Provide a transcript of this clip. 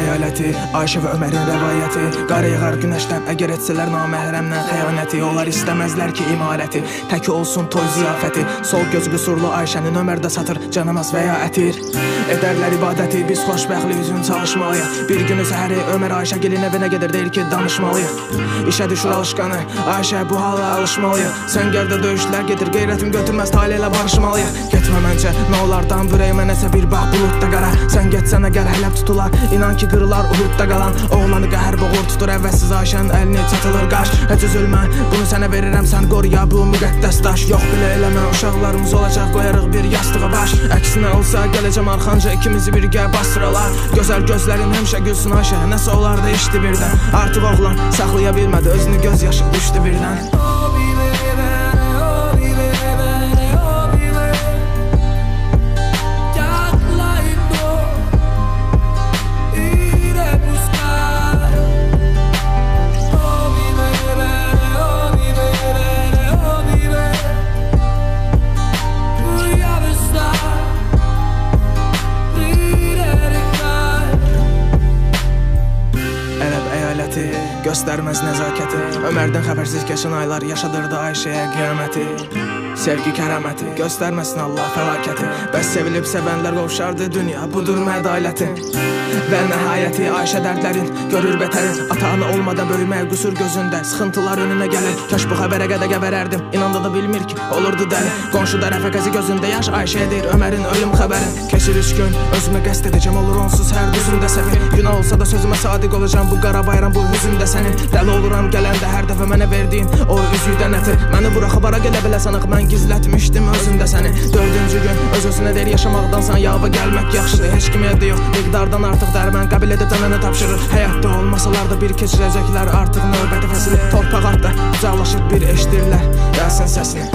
əyaləti, Ayşə və Ömərin rəvayəti. Qar yağar günəşdən, əgər etsələr naməhrəmdən xəyanəti. Onlar istəməzlər ki imarəti, tək olsun toy ziyafəti. Sol göz qüsurlu Ayşənin Ömərdə satır canamaz və ya ətir. Edərlər ibadəti, biz xoşbəxtlik üçün çalışmalıyıq. Bir günü səhəri Ömər Ayşə gelin evinə gedir, deyir ki danışmalıyıq. İşə düşür alışqanı, Ayşə bu hala alışmalıyıq. Səngərdə döyüşlər gedir, qeyrətim götürməz, tale ilə barışmalıyıq. Getmə məncə, nə olardan bürəyimə nəsə bir bax buludda qara. Sən getsənə gəl hələb tutular, inan ki qırılar Uhudda qalan. Oğlanı qəhər boğur tutur, əvvəlsiz Ayşənin əlini çatılır qaş. Heç üzülmə, bunu sənə verirəm, sən qoruya bu müqəddəs daş. Yox bilə eləmə, uşaqlarımız olacaq, qoyarıq bir yastığa baş. Əksinə olsa gələcəm arxanca, ikimizi birgə bastıralar. Gözəl gözlərin həmişə gülsün Ayşə, nəsə olar da işdi birdən. Artıq oğlan saxlaya bilmədi, özünü göz yaşı düşdü birdən. Göstərməz nəzakəti, Ömərdən xəbərsiz keçən aylar yaşadırdı Ayşəyə qiyaməti. Sevgi keraməti, göstərməsin Allah fəlakəti. Bəs sevilib sevənlər qovşardı dünya, budur mədaləti. Və nəhayəti Ayşə dərdlərin görür betərin. Ata-ana olmadan böyümək qüsur gözündə, sıxıntılar önünə gəlir. Kaş bu xəbərə qədə gəbərərdim, inanda da bilmir ki olurdu dəli. Qonşuda rəfəqəzi gözündə yaş, Ayşəyə deyir Ömərin ölüm xəbərin. Keçir 3 gün, özümə qəsd edəcəm, olur onsuz hər düzündə səvir. Günah olsa da sözümə sadiq olacam, bu qara bayram bu hüzündə sənin. Dəli oluram gələndə hər dəfə mənə verdiyin o üzüydən ətir. Məni buraxıb ara gələ biləsən, mən gizlətmişdim özündə səni. 4-cü gün öz-özünə deyir yaşamaqdansan yava gəlmək yaxşıdır. Heç kim evdə yox, miqdardan artıq dərmən qəbil edib mənə tapşırır. Həyatda olmasalar da bir keçirəcəklər artıq növbəti fəsili. Torpaq altda uzaqlaşıb bir eşidirlər Yasin səsini.